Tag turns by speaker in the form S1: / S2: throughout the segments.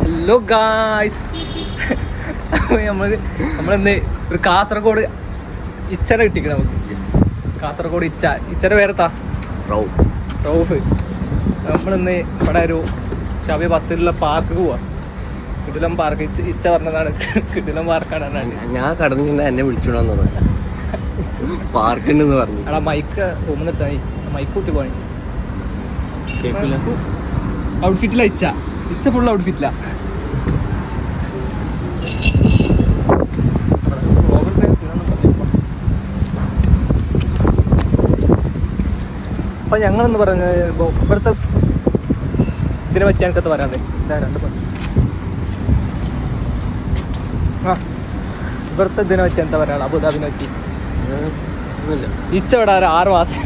S1: Hello guys, നമ്മളിന്ന് ഒരു കാസർഗോഡ് ഇച്ചറ കിട്ടിക്കണം നമുക്ക്. കാസർഗോഡ് ഇച്ചറ പേരെത്താ റൌഫ്. നമ്മളിന്ന് ഇവിടെ ഒരു ശബി 10 പാർക്ക് പോവാ. കിടിലം പാർക്ക്. ഇച്ച പറഞ്ഞതാണ് കിടിലം പാർക്കാണ്.
S2: ഞാൻ കടന്നിട്ട് എന്നെ വിളിച്ചോണ്ട് പാർക്ക് ഉണ്ടെന്ന് പറഞ്ഞു.
S1: അവിടെ മൈക്ക് റൂമിൽ എത്താൻ മൈക്ക് കൂട്ടി പോണി. ഔട്ട്ഫിറ്റില ഇച്ച ഫുൾ ഔട്ട്ഫിറ്റില. അപ്പൊ ഞങ്ങളെന്ന് പറഞ്ഞത് ഇവിടുത്തെ ഇതിനെ പറ്റി എനിക്കത്ത് പറയാതെ ഇവിടുത്തെ ഇതിനെ പറ്റി എന്താ പറയാ? അബുദാബിനെ പറ്റി ഇച്ച ഇവിടെ 6 മാസം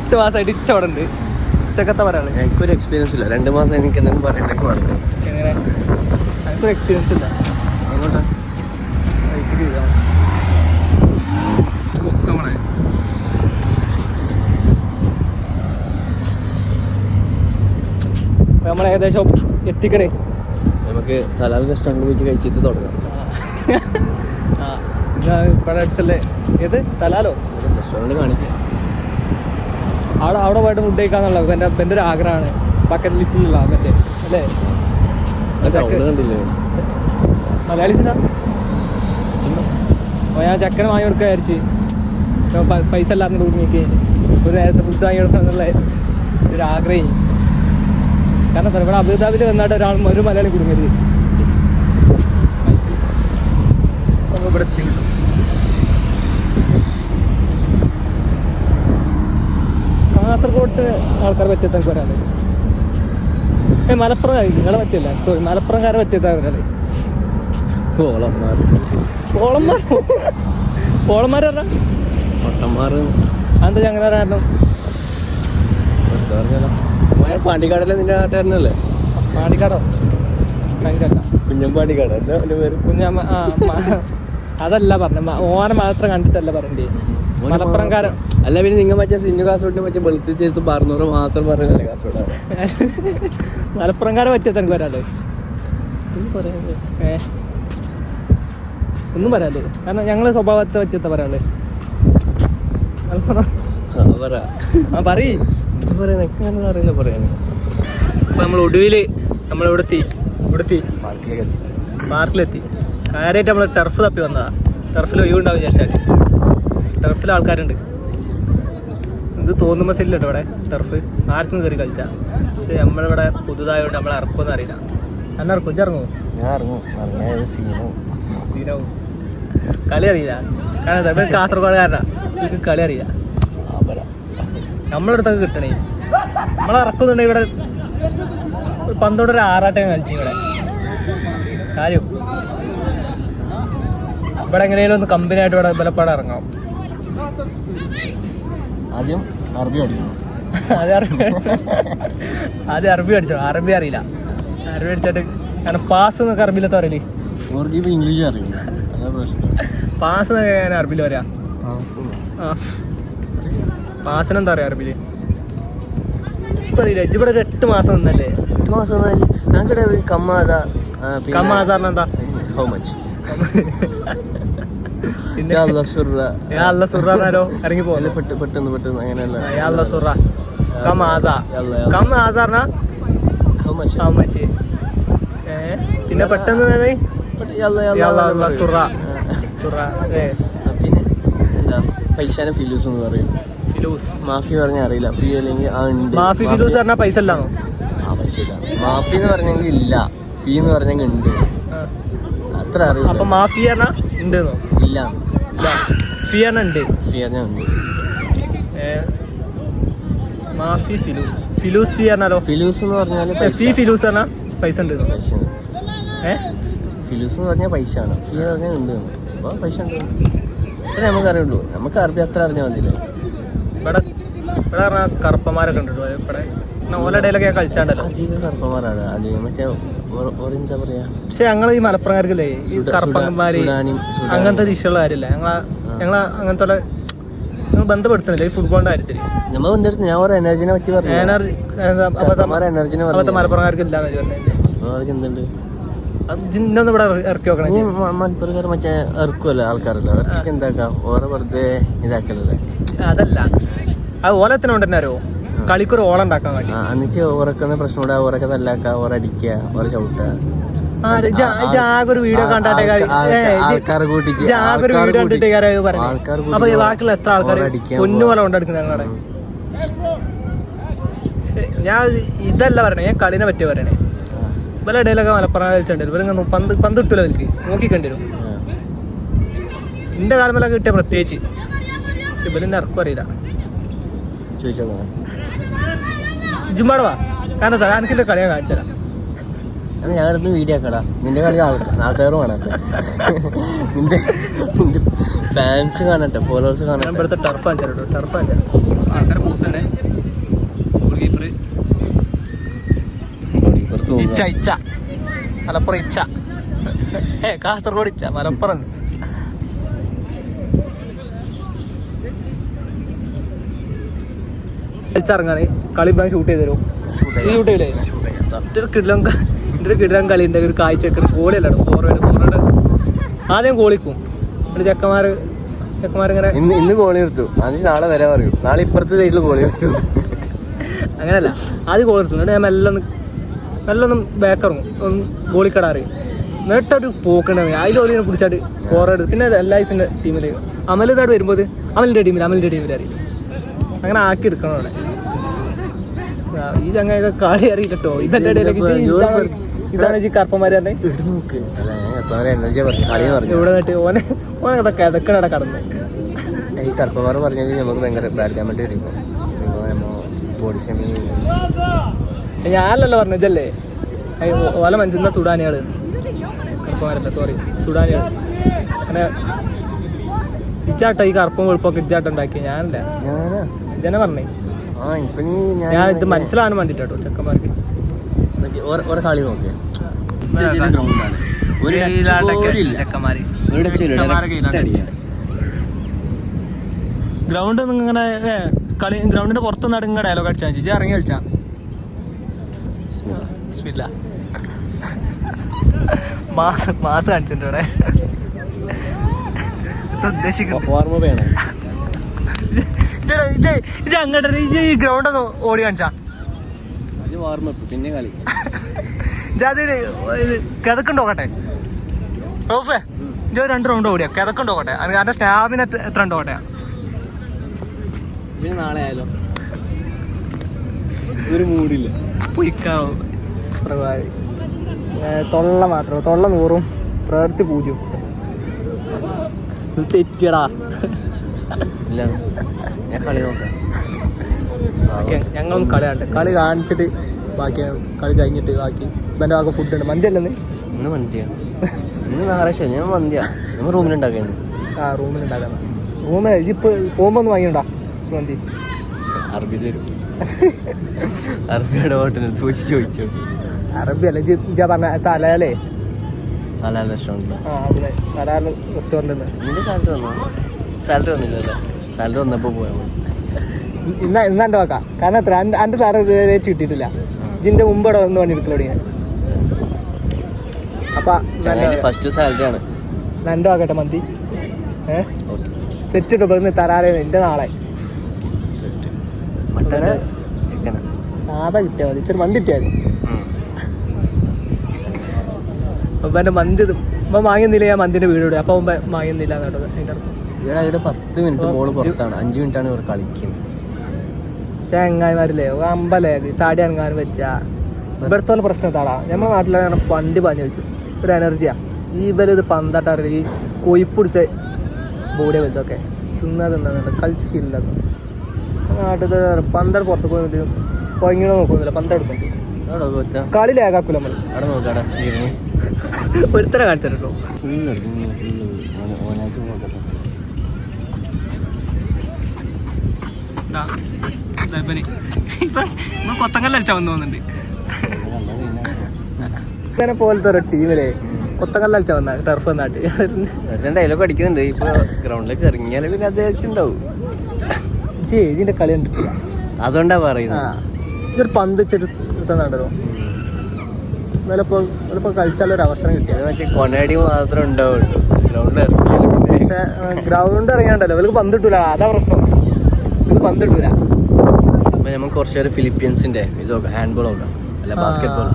S1: 8 മാസമായിട്ട് ഇച്ച ഇവിടെ ഉണ്ട്. ഇച്ചക്കത്തെ പറയാ
S2: എനിക്കൊരു എക്സ്പീരിയൻസ് ഇല്ല. 2 മാസം എനിക്ക് എന്തെങ്കിലും പറയണ്ടേക്ക് പറഞ്ഞു.
S1: എങ്ങനെ എനിക്കൊരു എക്സ്പീരിയൻസ് ഇല്ല.
S2: എങ്ങോട്ടാ
S1: നമ്മൾ ഏകദേശം എത്തിക്കണേ.
S2: നമുക്ക് തലാൽ റെസ്റ്റോറൻറ്റ് പോയിട്ട് കഴിച്ചിട്ട് തുടങ്ങാം.
S1: ഇവിടെ അടുത്തല്ലേ ഏത് തലാലോ
S2: റെസ്റ്റോറൻറ്റ് കാണിക്കാം.
S1: അവിടെ പോയിട്ട് ഫുഡ് കഴിക്കാന്നുള്ളത് എൻ്റെ ഒരു ആഗ്രഹമാണ്. ബക്കറ്റ് ലിസ്റ്റിലുള്ള മറ്റേ അല്ലേ
S2: കണ്ടില്ലേ
S1: മലയാളീസിനാ? ഞാൻ ചക്കര വാങ്ങി കൊടുക്കാൻ വിചാരിച്ച് പൈസ എല്ലാവരും കുടുങ്ങിക്ക് ഒരു നേരത്തെ ഫുഡ് വാങ്ങി കൊടുക്കണം എന്നുള്ള ഒരു ആഗ്രഹം. കാരണം ഇവിടെ അബുദാബിയിൽ വന്നിട്ട് ഒരു മലയാളി കുടുങ്ങരുത്. ഇവിടെ കാസർഗോട്ട് ആൾക്കാർ പറ്റിയെത്താൻ പറയാതെ മലപ്പുറം നിങ്ങളെ പറ്റില്ല. മലപ്പുറംകാരെ പറ്റിയെത്താൻ പറയാതെ പോളന്മാർ പറഞ്ഞ എന്താ അങ്ങനെ കാരണം
S2: പാണ്ടിക്കാടല്ലേ നിന്റെ നാട്ടുകാരനല്ലേ?
S1: പാണ്ടിക്കാടോ?
S2: കുഞ്ഞമ്പാണ്ടിക്കാട് എന്താ പേര്?
S1: കുഞ്ഞമ്മ. അതല്ല പറഞ്ഞ ഓനെ മാത്രം കണ്ടിട്ടല്ല പറയണ്ടേ മലപ്പുറംകാരൻ.
S2: അല്ല പിന്നെ നിങ്ങൾ മറ്റേ സിന്നു കാസർഗോഡിനെ മറ്റേ വെളുത്തി ചേർത്ത് പറഞ്ഞൂറ് മാത്രം പറയുന്നല്ലേ കാസർഗോഡ്?
S1: മലപ്പുറംകാരെ പറ്റിയ തനിക്ക് വരാല്ലേ? ഒന്നും പറയാല്ലേ? കാരണം ഞങ്ങളെ സ്വഭാവത്തെ പറ്റിയത്ത പറയാല്ലേ?
S2: അറിയില്ല പറയാൻ.
S1: അപ്പൊ നമ്മൾ ഒടുവിൽ നമ്മളിവിടെത്തി പാർക്കിലെത്തി. കാര്യമായിട്ട് നമ്മൾ ടർഫ് തപ്പി വന്നതാ. ടർഫിൽ ഒഴിവുണ്ടാവും വിചാരിച്ചാൽ. ടർഫിൽ ആൾക്കാരുണ്ട്. ഇത് തോന്നുമ്പോൾ സെല്ലുണ്ട് ഇവിടെ ടർഫ്. ആർക്കും കയറി കളിച്ചാൽ. പക്ഷെ നമ്മളിവിടെ പുതുതായതുകൊണ്ട് നമ്മളെ ഇറക്കുമെന്ന് അറിയില്ല. എന്നെ ഇറക്കും? ഇറങ്ങുമോ? സീനാവും. കളി അറിയില്ല. കാരണം കാസർഗോഡുകാരനാ. എനിക്ക് കളി അറിയില്ല. നമ്മളടുത്തൊക്കെ കിട്ടണേ. നമ്മളെ ഇറക്കുന്നുണ്ടെങ്കിൽ ഇവിടെ പന്തോടെ ഒരു 6 കളിച്ചു ഇവിടെ കാര്യം. ഇവിടെ എങ്ങനെയാലും ഒന്ന് കമ്പനിയായിട്ട് ഇവിടെ ബലപ്പാട് ഇറങ്ങാം.
S2: ആദ്യം അറബി അടിക്കണം.
S1: ആദ്യം അറബി അടിച്ചോ. അറബി അറിയില്ല. അറബി അടിച്ചിട്ട് കാരണം പാസ് എന്നൊക്കെ അറബിയിലത്തെ പറയല്.
S2: ഇംഗ്ലീഷ് അറിയില്ല.
S1: പാസ് എന്നൊക്കെ ഞാൻ അറബിയിൽ പറയാ. പാസിനെന്താ പറയാ അറബിയില്? അറിയില്ല. ഇവിടെ 8 മാസം നിന്നല്ലേ?
S2: 8 മാസം ഞങ്ങളുടെ
S1: കമ്മാസാറിനെന്താ?
S2: How much?
S1: സുറാനോ ഇറങ്ങി പോകും
S2: പെട്ടെന്ന് അങ്ങനെയല്ല.
S1: പിന്നെ പെട്ടെന്ന്
S2: പിന്നെ എന്താ പൈസനെ ഫിലൂസ് എന്ന് പറയും. മാഫി പറഞ്ഞാൽ അറിയില്ല. ഫീ അല്ലെങ്കിൽ
S1: മാഫി ഫിലൂസ് പറഞ്ഞാൽ പൈസ അല്ലാണോ?
S2: പൈസ ഇല്ല. മാഫി എന്ന് പറഞ്ഞെങ്കിൽ ഇല്ല, ഫീ എന്ന് പറഞ്ഞെങ്കിൽ ഉണ്ട്. അത്ര അറിയില്ല.
S1: അപ്പൊ മാഫി പറഞ്ഞാ ഉണ്ടെന്നോ?
S2: ഇല്ല.
S1: ഫീ പറഞ്ഞാ ഉണ്ട്.
S2: ഫീ പറഞ്ഞാൽ ഉണ്ട്.
S1: മാഫി ഫിലൂസ് ഫീ പറഞ്ഞാലോ?
S2: ഫിലൂസ് എന്ന് പറഞ്ഞാൽ
S1: ഫീ ഫിലൂസ് പറഞ്ഞാൽ പൈസ ഉണ്ട്.
S2: ഫിലൂസ് എന്ന് പറഞ്ഞാൽ പൈസ ആണ്. ഫീ പറഞ്ഞാൽ ഉണ്ട്. അപ്പോൾ പൈസ ഉണ്ട്. അത്ര നമുക്ക് അറിയുള്ളൂ. നമുക്ക് അറബി അത്ര അറിഞ്ഞാൽ മതിയല്ലോ.
S1: ഇവിടെ പറഞ്ഞാൽ കറുപ്പന്മാരൊക്കെ ഉണ്ട് ഇവിടെ. ഓലടയിലൊക്കെ കളിച്ചാണ്ടല്ലോ.
S2: അധികം കറുപ്പന്മാരാണ്. അധികം മറ്റേ എന്താ പറയാ.
S1: പക്ഷെ ഞങ്ങൾ ഈ മലപ്പുറംകാർക്കല്ലേ ഈ കറുപ്പന്മാര് അങ്ങനത്തെ ഇഷ്ടമുള്ള കാര്യമില്ല. ഞങ്ങളെ അങ്ങനത്തെ ഞങ്ങൾ ബന്ധപ്പെടുത്തുന്നില്ല ഈ ഫുട്ബോളിന്റെ കാര്യത്തിൽ.
S2: നമ്മൾ ബന്ധപ്പെടുത്തി ഞാൻ ഒരു എനർജിനെ പറ്റി പറഞ്ഞു.
S1: മലപ്പുറംകാർക്ക് ഇല്ലാന്ന് പറഞ്ഞത്.
S2: എന്തുണ്ട്
S1: അത് ജിന്നൊന്നും ഇവിടെ ഇറക്കി നോക്കണം.
S2: ഈ മലപ്പുറക്കാർ മറ്റേ ഇറക്കുമല്ലോ ആൾക്കാരല്ലോ, അവർക്ക് എന്താക്കാം ഓരോ വെറുതെ ഇതാക്കലല്ലേ.
S1: അതല്ല, അത് ഓലത്തിന് കൊണ്ടുതന്നെയോ കളിക്കൊരു ഓളം ഉണ്ടാക്കാൻ വേണ്ടി.
S2: എന്നിച്ച് ഓരൊക്കെ പ്രശ്നം കൂടെ ഓരൊക്കെ തല്ലാക്ക, ഓരടിക്കുക, ഓരോ ചവിട്ടുക.
S1: ആകെ ഒരു വീഡിയോ കണ്ടിട്ടേ
S2: ആൾക്കാരെ കൂട്ടിക്ക്
S1: അപ്പൊ ബാക്കിയുള്ള എത്ര ആൾക്കാർ പൊന്നുപോലെ കൊണ്ടെടുക്കുന്ന ഞങ്ങളെ. ഞാൻ ഇതല്ല പറയണേ, ഞാൻ കളിനെ പറ്റി പറയണേ. ഇവരുടെ ഇടയിലൊക്കെ മലപ്പുറം കളിച്ചിട്ടുണ്ട്. ഇവരിങ്ങനെ പന്ത് ഇട്ടില്ല എനിക്ക് നോക്കിക്കണ്ടി വരും. എന്റെ കാലമൊക്കെ കിട്ടിയ പ്രത്യേകിച്ച് ഇവലിന്റെ ഇറക്കും അറിയില്ല. ജിമ്മാടവാ കാരണം തരാനക്കിന്റെ കളിയാ കാണിച്ചു തരാം.
S2: ഞങ്ങളടുത്ത് വീഡിയോ ആക്കടാ, നിന്റെ കളി നാട്ടുകാർ കാണട്ടെ, നിന്റെ ഫാൻസ് കാണട്ടെ, ഫോളോവേഴ്സ് കാണട്ടെ.
S1: ഇവിടുത്തെ ടർഫ് കാണിച്ചു ടർഫ് കാണിച്ചു ആൾക്കാർ പൂസല്ലേ. ഇച്ച ഇച്ച മലപ്പുറം ഇച്ച, കാസർഗോഡ് ഇച്ച, മലപ്പുറം. കളിച്ചിറങ്ങാണ്, കളി ഷൂട്ട് ചെയ്ത് തരും. ഷൂട്ട് ചെയ്യില്ലേ? കിടിലം കളി ഉണ്ട്. ഒരു കാഴ്ചക്ക് ഗോളിയല്ല, ഫോർവേഡ് ആദ്യം ഗോളിക്കും. ചെക്കന്മാരിങ്ങനെ
S2: ഇന്ന് ഗോളി എടുത്തു, അത് നാളെ വരെ പറയൂ, നാളെ ഇപ്പുറത്തെ സൈഡിൽ ഗോളി എടുത്തു.
S1: അങ്ങനെയല്ല, ആദ്യം ഗോൾ എടുത്തു, എന്നിട്ട് ഞാൻ മെല്ലൊന്നും ബാക്കിറങ്ങും, ഒന്ന് ഗോളിക്കടാറ് എന്നിട്ടൊരു പോക്കണ്ടാവും. അതിൽ ഓലിനെ പിടിച്ചാട്ട് ഫോർവേഡ്. പിന്നെ എല്ലാസിൻ്റെ ടീമിൽ അമലിതാട് വരുമ്പോൾ അമലിൻ്റെ ടീമിൽ അറിയും. അങ്ങനെ ആക്കി എടുക്കണം അവിടെ. ഈ ചങ്ങയൊക്കെ കളി അറിയില്ലോ. ഇതിന്റെ ഇടയിലേക്ക് ഇതാണ് ഈ കറുപ്പന്മാര് തന്നെ ഇവിടെ നട്ട് ഓനൊക്കെ കിതക്കണ കടന്ന്.
S2: ഈ കറുപ്പന്മാർ പറഞ്ഞാൽ നമുക്ക് ഭയങ്കര ബാഡ് കമന്റ് വരും.
S1: ഞാനല്ലല്ലോ പറഞ്ഞല്ലേ, ഓല മനസ്സിന്ന സുഡാനികള്, കറുപ്പന്മാരല്ല സോറി സുഡാനികൾ. അങ്ങനെ ഇച്ചാട്ടോ ഈ കറുപ്പും വെളുപ്പൊക്കെ ഇച്ചാട്ടം ഉണ്ടാക്കി ഞാനല്ല, ഇതന്നെ പറഞ്ഞേ. ഞാൻ ഇത് മനസ്സിലാകാൻ വേണ്ടിട്ടോ ചെക്കന്മാർക്ക്.
S2: കളി നോക്കിയ
S1: ഗ്രൗണ്ട് ഇങ്ങനെ കളി ഗ്രൗണ്ടിന്റെ പുറത്തുനിന്ന് ഇങ്ങനെ ഡയലോഗ് അടിച്ചാൽ ചേച്ചി ഇറങ്ങി കളിച്ചാ മാസം കാണിച്ചിട്ടുണ്ട് ഇവിടെ. ഉദ്ദേശിക്കുന്നു ഇത് അങ്ങോട്ട് ഈ ഗ്രൗണ്ട് ഒന്ന് ഓടി കാണിച്ചാ
S2: പിന്നെ കളി
S1: കിതക്കുണ്ടോക്കട്ടെ റോഫേ, ഇത് 2 റൗണ്ട് ഓടിയാ കിതക്കുണ്ടോക്കട്ടെ. അതിന്റെ സ്റ്റാമിന എത്ര ഉണ്ടോക്കട്ടെ.
S2: പിന്നെ നാളെ ആയാലോ ഒരു മൂടില്ല
S1: പൊയ്ക്കാവോ തൊള്ള മാത്രം, തൊള്ള 100 പ്രവൃത്തി 0. തെറ്റിയടാ.
S2: ഇല്ല ഞാൻ കളി നോക്കാം.
S1: ഞങ്ങളൊന്നും കളി കാണിച്ചിട്ട് ബാക്കി കളി കഴിഞ്ഞിട്ട് ബാക്കി ഇവൻ്റെ ഭാഗം ഫുഡ് ഉണ്ട്. മന്തി അല്ലെന്ന്
S2: ഇന്ന് മന്തിയാ, ഇന്ന് ഞായറാഴ്ച ഞാൻ മന്തിയാ, നമ്മൾ റൂമിലുണ്ടാക്കുന്നു.
S1: റൂമിലുണ്ടാക്കാന്ന് റൂമിൽ ഇതിപ്പോൾ പോകുമ്പോൾ ഒന്ന് വാങ്ങിണ്ടാ മന്തി.
S2: അറബി തരും, അറബിയുടെ ഹോട്ടലിൽ ചോദിച്ചു.
S1: അറബി അല്ല ഇജ്ജാ പറഞ്ഞ തലയാലേ,
S2: തലാൽ റെസ്റ്റോറൻറ്റ്.
S1: Talal restaurant.
S2: നിന്റെ സാലറി വന്നില്ലല്ലേ? സാലറി വന്നപ്പോൾ പോയാൽ മതി.
S1: ഇന്ന് എൻ്റെ വാക്കാം, കാരണം എത്ര എൻ്റെ സാറ് ഇതുവരെ കിട്ടിയിട്ടില്ല. ഇതിൻ്റെ മുമ്പ് ഇവിടെ വന്ന് പണി എടുക്കലോടി ഞാൻ. അപ്പം
S2: ഫസ്റ്റ് സാലറി ആണ്.
S1: എൻ്റെ വാക്കട്ടെ മന്തി സെറ്റ് ഇട്ടോ പറഞ്ഞ് തരാറേ. എൻ്റെ നാളെ
S2: മട്ടന ചിക്കന
S1: സാധാ കിട്ടിയാൽ മതി, ഇച്ചിരി മന്തി കിട്ടിയാൽ മതി. അപ്പം എൻ്റെ മന്തി ഇപ്പം വാങ്ങിയൊന്നില്ല, ഞാൻ മന്തിൻ്റെ വീട് ഇടുക. അപ്പം വാങ്ങിയൊന്നില്ല കേട്ടോ. അതിൻ്റെ അർത്ഥം
S2: ഇവിടെ 10 മിനിറ്റ് ബോൾ പുറത്താണ്, 5 മിനിറ്റാണ് ഇവർ കളിക്കുന്നത്.
S1: ചങ്ങായിമാരില്ലേ അമ്പലേ താടി അനങ്ങാനും വെച്ചാ ഇവിടുത്തെ പ്രശ്നം താടാ. നമ്മുടെ നാട്ടിലാണ് പണ്ട് പാഞ്ഞു വെച്ചു ഒരു എനർജിയാ. ഈ ഇവരിത് പന്തട്ടാറില്ല, ഈ കൊയ്പിടിച്ച ബോഡിയെ വെച്ചൊക്കെ തിന്നുന്നുണ്ട് കളിച്ച് ശീലമില്ലാത്ത നാട്ടിൽ പന്തട് പുറത്ത് പോയിട്ട് കൊങ്ങിണോ നോക്കുന്നില്ല. പന്തെടുക്കും കളി ലേഖാക്കൂല നമ്മൾ.
S2: അവിടെ നോക്കാടാ
S1: ഒരുത്തരം കാണിച്ചിട്ടോ. ഇപ്പൊ കൊത്തങ്കല്ല അടിച്ചാ വന്നു പോകുന്നുണ്ട്. ഇങ്ങനെ പോലത്തെ ഒരു ടീമിലെ കൊത്തങ്കല്ല അടിച്ചാ വന്ന ടർഫ് നാട്ട്
S2: ഡയലോഗ് അടിക്കുന്നുണ്ട്. ഇപ്പൊ ഗ്രൗണ്ടിലേക്ക് ഇറങ്ങിയാലും പിന്നെ അത് വെച്ചിട്ടുണ്ടാവും.
S1: ഇതിന്റെ കളി കണ്ടിട്ടില്ല,
S2: അതുകൊണ്ടാ പറയുന്നത്.
S1: ഇതൊരു പന്ത് വെച്ചിട്ട് നടന്നോ ഇന്നിപ്പോൾ കളിച്ചാലൊരു അവസരം കിട്ടിയത്.
S2: മറ്റേ കൊനടി മാത്രം ഉണ്ടാവുള്ളൂ, ഗ്രൗണ്ടിൽ ഇറങ്ങിയാലും.
S1: പക്ഷേ ഗ്രൗണ്ട് ഇറങ്ങിയാണ്ടല്ലോ ഇവർക്ക് പന്ത് കിട്ടൂല, അതാ പ്രശ്നം. ഇവർക്ക് പന്ത് കിട്ടൂല.
S2: അപ്പം നമുക്ക് കുറച്ച് നേരം ഫിലിപ്പീൻസിൻ്റെ ഇതൊക്കെ ഹാൻഡ് ബോൾ നോക്കാം, അല്ല ബാസ്കറ്റ് ബോൾ.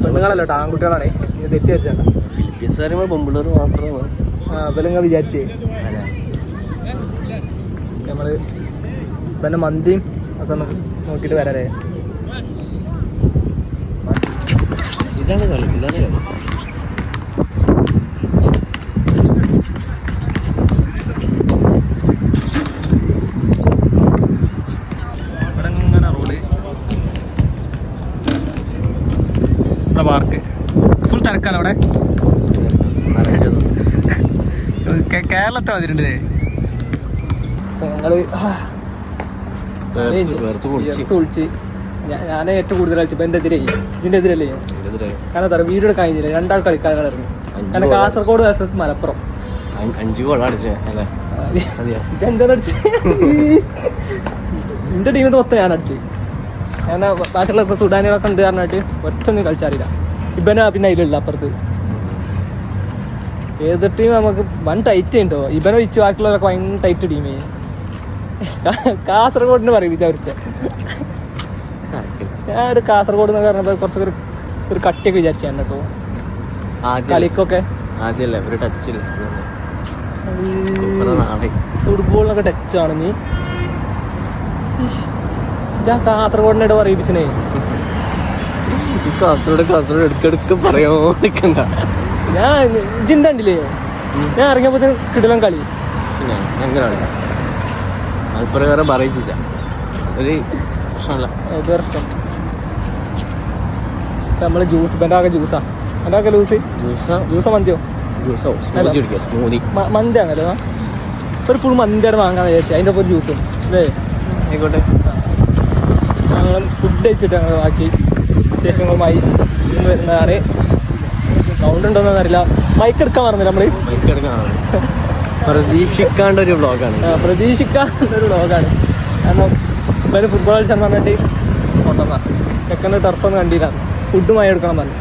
S1: പെണ്ണുങ്ങളല്ലോ ആൺകുട്ടികളാണ്, ഇത് തെറ്റി വരച്ചേണ്ട.
S2: ഫിലിപ്പീൻസ് പറയുമ്പോൾ പെമ്പിള്ളേർ മാത്രമാണ്.
S1: ഇവലിങ്ങനെ വിചാരിച്ചേ നമ്മൾ പിന്നെ മന്തിയും അതൊന്ന് നോക്കിയിട്ട് വരാറേ.
S2: ഇതാണ് കളി, ഇതാണ് കളി.
S1: ഇവിടെ ഇങ്ങനെ റോഡ്, ഇവിടെ പാർക്ക് ഫുൾ തിരക്കാലോ അവിടെ. കേരളത്തെ വന്നിട്ടുണ്ടേ ഞങ്ങള് വിളിച്ച്. ഞാൻ ഏറ്റവും കൂടുതൽ കളിച്ചപ്പോ ഇതിന്റെ എതിരല്ലേ കാരണം എന്താ വീഡിയോ എടുക്കാൻ കഴിഞ്ഞില്ല. 2 ആൾ കളിക്കാരായിരുന്നു. കാരണം കാസർഗോഡ് വേഴ്സസ് മലപ്പുറം
S2: 5 ഗോൾ അടിച്ചേ അല്ലേ?
S1: ഇതെന്താ അടിച്ച് എന്റെ ടീമിൽ മൊത്തം ഞാൻ അടിച്ച്. ഞാൻ ബാക്കിയുള്ള ഇപ്പൊ സുഡാനികളൊക്കെ ഉണ്ട് പറഞ്ഞിട്ട് ഒറ്റൊന്നും കളിച്ചറിയില്ല. ഇവനാ പിന്നെ അതിലുള്ള അപ്പുറത്ത് ഏത് ടീം നമുക്ക് വൺ ടൈറ്റ് ഉണ്ടോ. ഇവനെ വെച്ച് ബാക്കിയുള്ളവരൊക്കെ ഭയങ്കര ടൈറ്റ് ടീമേ. കാസർഗോഡിന് പറയില്ല അവർക്ക്. ഞാൻ ഒരു കാസർഗോഡ് എന്ന് പറഞ്ഞപ്പോൾ കുറച്ചൊക്കെ ഒരു കട്ടിയൊക്കെ വിചാരിച്ചാണ് കേട്ടോ കളിക്കൊക്കെ.
S2: ആദ്യമല്ലേ ഒരു ടച്ചില്ല,
S1: ഫുട്ബോളിനൊക്കെ ടച്ചാണ് നീ. ഞാൻ കാസർഗോഡിനോട് പറയിപ്പിച്ചേ.
S2: കാസർഗോഡ് എടുക്കെടുക്ക് പറയാമോ നിൽക്കണ്ട.
S1: ഞാൻ ജിണ്ടണ്ടില്ലേ, ഞാൻ ഇറങ്ങിയപ്പോ കിടലം കളി.
S2: പിന്നെ എങ്ങനെയാണ് അൽപ്രകാരം പറയിച്ചില്ല, ഒരു പ്രശ്നമല്ല.
S1: ഒരു പ്രശ്നം നമ്മള് ജ്യൂസ് ഇവൻ്റെ ജ്യൂസാ എൻ്റെ ജ്യൂസോ മന്തിയോ
S2: സ്മൂതി
S1: മന്തി ആണല്ലോ. ഒരു ഫുൾ മന്തിയാണ് വാങ്ങാന്ന് വിചാരിച്ചു. അതിൻ്റെ ഒപ്പം ഒരു ജ്യൂസും അല്ലേ.
S2: ആയിക്കോട്ടെ.
S1: ഞങ്ങൾ ഫുഡ് കഴിച്ചിട്ട് ഞങ്ങൾ ബാക്കി വിശേഷങ്ങളുമായി വരുന്നതാണ്. സൗണ്ട് ഉണ്ടോന്ന് അറിയില്ല. മൈക്ക് എടുക്കാൻ പറഞ്ഞില്ല നമ്മള്.
S2: മൈക്ക് എടുക്കാൻ പ്രതീക്ഷിക്കാണ്ട ഒരു വ്ളോഗാണ്.
S1: പ്രതീക്ഷിക്കാണ്ടൊരു വ്ളോഗാണ്. കാരണം ഇവര് ഫുട്ബോൾ കളിച്ചാൽ പറഞ്ഞിട്ട് കൊണ്ടുവന്ന ചെക്കൻ്റെ ടർഫൊന്നും കണ്ടില്ല. ഫുഡുമായി എടുക്കണം പറഞ്ഞു.